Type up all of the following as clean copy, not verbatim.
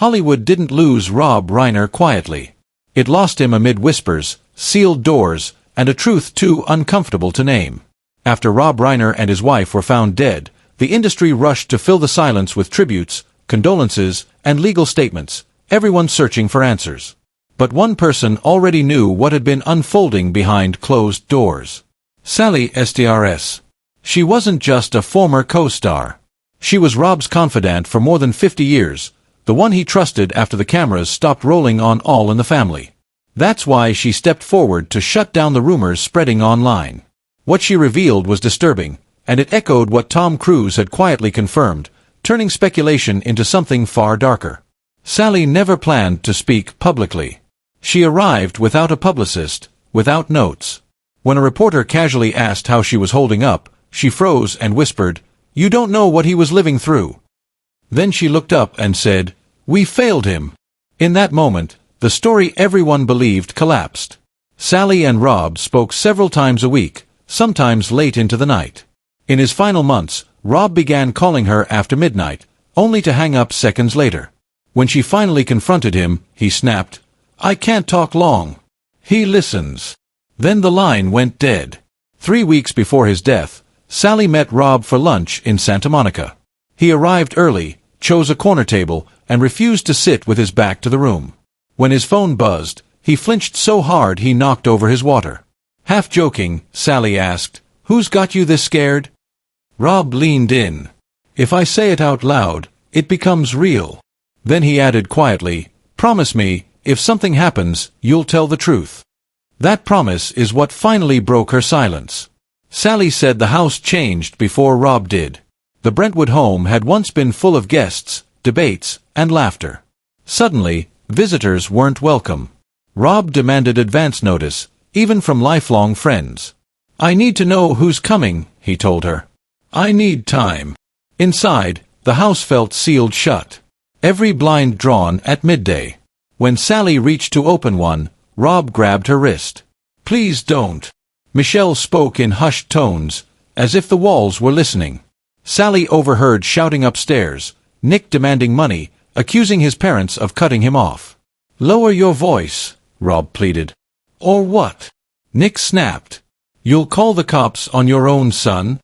Hollywood didn't lose Rob Reiner quietly. It lost him amid whispers, sealed doors, and a truth too uncomfortable to name. After Rob Reiner and his wife were found dead, the industry rushed to fill the silence with tributes, condolences, and legal statements, everyone searching for answers. But one person already knew what had been unfolding behind closed doors. Sally Strs. She wasn't just a former co-star. She was Rob's confidant for more than 50 years, the one he trusted after the cameras stopped rolling on All in the Family. That's why she stepped forward to shut down the rumors spreading online. What she revealed was disturbing, and it echoed what Tom Cruise had quietly confirmed, turning speculation into something far darker. Sally never planned to speak publicly. She arrived without a publicist, without notes. When a reporter casually asked how she was holding up, she froze and whispered, "You don't know what he was living through." Then she looked up and said, "We failed him." In that moment, the story everyone believed collapsed. Sally and Rob spoke several times a week, sometimes late into the night. In his final months, Rob began calling her after midnight, only to hang up seconds later. When she finally confronted him, he snapped, "I can't talk long." He listens. Then the line went dead. 3 weeks before his death, Sally met Rob for lunch in Santa Monica. He arrived early, chose a corner table, and refused to sit with his back to the room. When his phone buzzed, he flinched so hard he knocked over his water. Half joking, Sally asked, "Who's got you this scared?" Rob leaned in. "If I say it out loud, it becomes real." Then he added quietly, "Promise me, if something happens, you'll tell the truth." That promise is what finally broke her silence. Sally said the house changed before Rob did. The Brentwood home had once been full of guests, debates, and laughter. Suddenly, visitors weren't welcome. Rob demanded advance notice, even from lifelong friends. "I need to know who's coming," he told her. "I need time." Inside, the house felt sealed shut. Every blind drawn at midday. When Sally reached to open one, Rob grabbed her wrist. "Please don't." Michelle spoke in hushed tones, as if the walls were listening. Sally overheard shouting upstairs, Nick demanding money, accusing his parents of cutting him off. "Lower your voice," Rob pleaded. "Or what?" Nick snapped. "You'll call the cops on your own son?"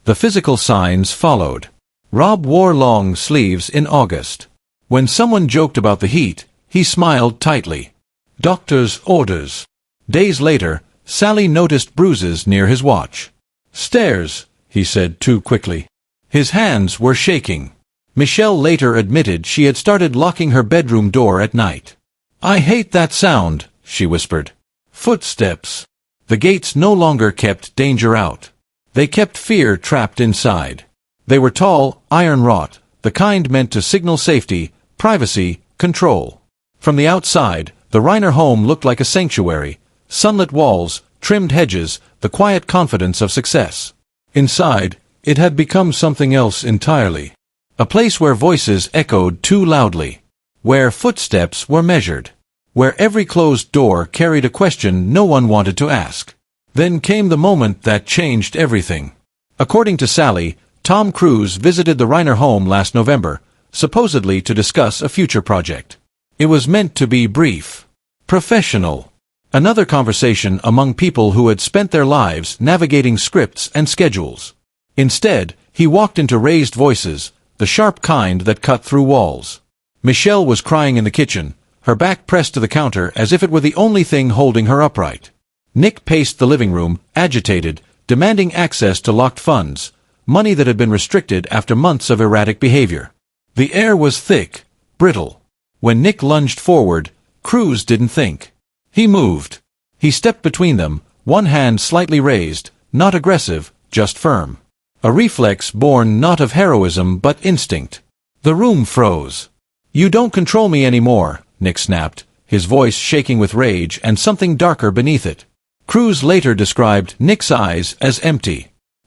The physical signs followed. Rob wore long sleeves in August. When someone joked about the heat, he smiled tightly. "Doctor's orders." Days later, Sally noticed bruises near his watch. "Stairs," he said too quickly. His hands were shaking. Michelle later admitted she had started locking her bedroom door at night. "I hate that sound," she whispered. Footsteps. The gates no longer kept danger out. They kept fear trapped inside. They were tall, iron-wrought, the kind meant to signal safety, privacy, control. From the outside, the Reiner home looked like a sanctuary, sunlit walls, trimmed hedges, the quiet confidence of success. Inside, it had become something else entirely. A place where voices echoed too loudly. Where footsteps were measured. Where every closed door carried a question no one wanted to ask. Then came the moment that changed everything. According to Sally, Tom Cruise visited the Reiner home last November, supposedly to discuss a future project. It was meant to be brief. Professional. Another conversation among people who had spent their lives navigating scripts and schedules. Instead, he walked into raised voices, the sharp kind that cut through walls. Michelle was crying in the kitchen, her back pressed to the counter as if it were the only thing holding her upright. Nick paced the living room, agitated, demanding access to locked funds, money that had been restricted after months of erratic behavior. The air was thick, brittle. When Nick lunged forward, Cruise didn't think. He moved. He stepped between them, one hand slightly raised, not aggressive, just firm. A reflex born not of heroism but instinct. The room froze. "You don't control me anymore," Nick snapped, his voice shaking with rage and something darker beneath it. Cruise later described Nick's eyes as empty.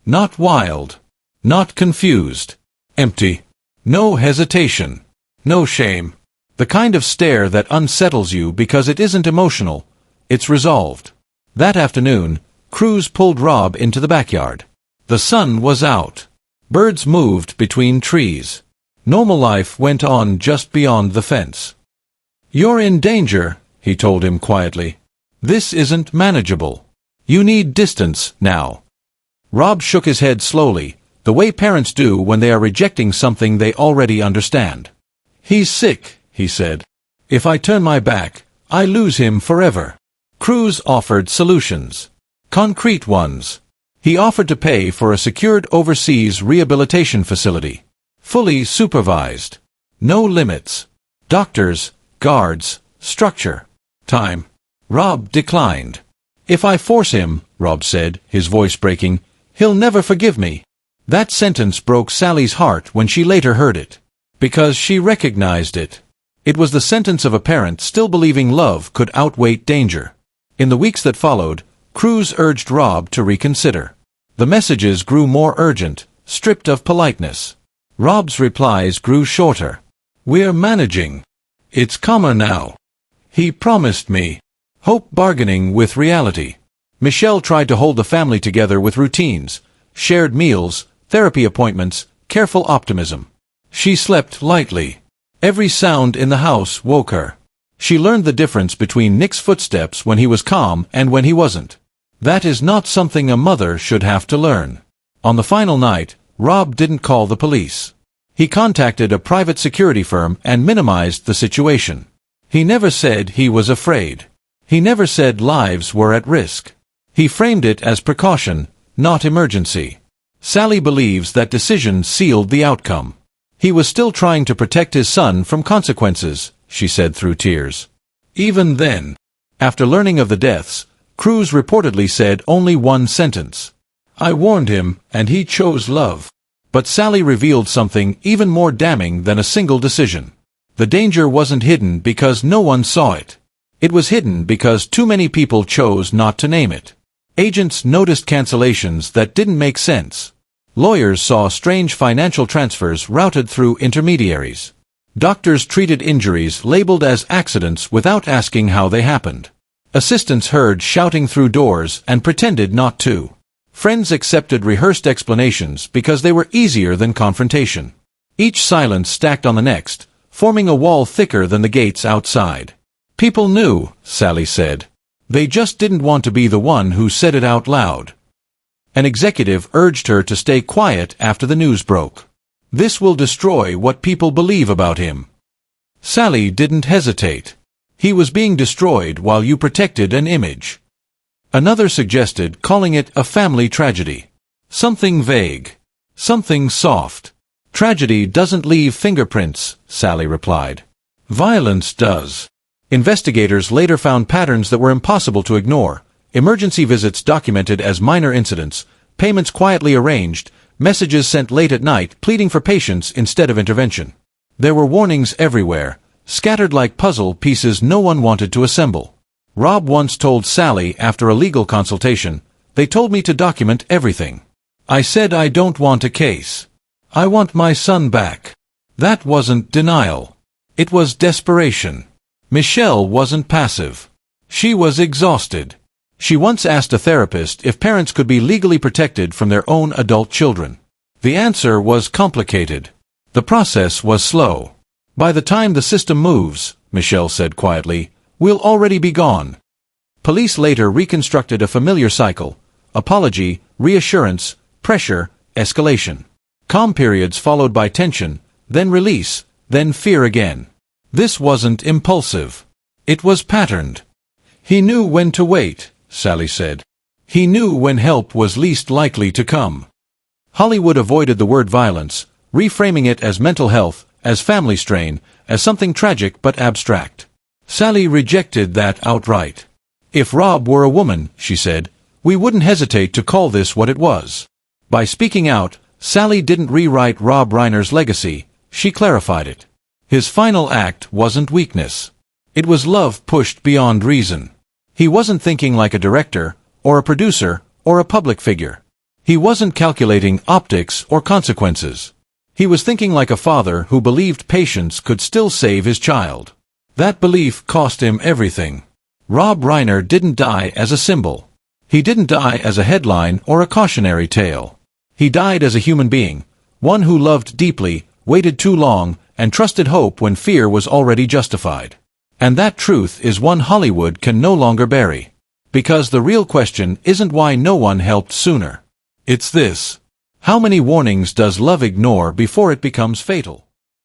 Not wild. Not confused. Empty. No hesitation. No shame. The kind of stare that unsettles you because it isn't emotional, it's resolved. That afternoon, Cruise pulled Rob into the backyard. The sun was out. Birds moved between trees. Normal life went on just beyond the fence. "You're in danger," he told him quietly. "This isn't manageable. You need distance now." Rob shook his head slowly, the way parents do when they are rejecting something they already understand. "He's sick," he said. "If I turn my back, I lose him forever." Cruz offered solutions. Concrete ones. He offered to pay for a secured overseas rehabilitation facility. Fully supervised. No limits. Doctors, guards, structure. Time. Rob declined. "If I force him," Rob said, his voice breaking, "he'll never forgive me." That sentence broke Sally's heart when she later heard it. Because she recognized it. It was the sentence of a parent still believing love could outweigh danger. In the weeks that followed, Cruz urged Rob to reconsider. The messages grew more urgent, stripped of politeness. Rob's replies grew shorter. "We're managing. It's calmer now. He promised me." Hope bargaining with reality. Michelle tried to hold the family together with routines, shared meals, therapy appointments, careful optimism. She slept lightly. Every sound in the house woke her. She learned the difference between Nick's footsteps when he was calm and when he wasn't. That is not something a mother should have to learn. On the final night, Rob didn't call the police. He contacted a private security firm and minimized the situation. He never said he was afraid. He never said lives were at risk. He framed it as precaution, not emergency. Sally believes that decision sealed the outcome. "He was still trying to protect his son from consequences," she said through tears. Even then, after learning of the deaths, Cruz reportedly said only one sentence. "I warned him, and he chose love." But Sally revealed something even more damning than a single decision. The danger wasn't hidden because no one saw it. It was hidden because too many people chose not to name it. Agents noticed cancellations that didn't make sense. Lawyers saw strange financial transfers routed through intermediaries. Doctors treated injuries labeled as accidents without asking how they happened. Assistants heard shouting through doors and pretended not to. Friends accepted rehearsed explanations because they were easier than confrontation. Each silence stacked on the next, forming a wall thicker than the gates outside. "People knew," Sally said. "They just didn't want to be the one who said it out loud." An executive urged her to stay quiet after the news broke. "This will destroy what people believe about him." Sally didn't hesitate. "He was being destroyed while you protected an image." Another suggested calling it a family tragedy. Something vague. Something soft. "Tragedy doesn't leave fingerprints," Sally replied. "Violence does." Investigators later found patterns that were impossible to ignore. Emergency visits documented as minor incidents, payments quietly arranged, messages sent late at night pleading for patience instead of intervention. There were warnings everywhere, scattered like puzzle pieces no one wanted to assemble. Rob once told Sally after a legal consultation, "They told me to document everything. I said I don't want a case. I want my son back." That wasn't denial. It was desperation. Michelle wasn't passive. She was exhausted. She once asked a therapist if parents could be legally protected from their own adult children. The answer was complicated. The process was slow. "By the time the system moves," Michelle said quietly, "we'll already be gone." Police later reconstructed a familiar cycle: apology, reassurance, pressure, escalation. Calm periods followed by tension, then release, then fear again. This wasn't impulsive. It was patterned. "He knew when to wait," Sally said. "He knew when help was least likely to come." Hollywood avoided the word violence, reframing it as mental health, as family strain, as something tragic but abstract. Sally rejected that outright. "If Rob were a woman," she said, "we wouldn't hesitate to call this what it was." By speaking out, Sally didn't rewrite Rob Reiner's legacy, she clarified it. His final act wasn't weakness. It was love pushed beyond reason. He wasn't thinking like a director, or a producer, or a public figure. He wasn't calculating optics or consequences. He was thinking like a father who believed patience could still save his child. That belief cost him everything. Rob Reiner didn't die as a symbol. He didn't die as a headline or a cautionary tale. He died as a human being, one who loved deeply, waited too long, and trusted hope when fear was already justified. And that truth is one Hollywood can no longer bury. Because the real question isn't why no one helped sooner. It's this: how many warnings does love ignore before it becomes fatal?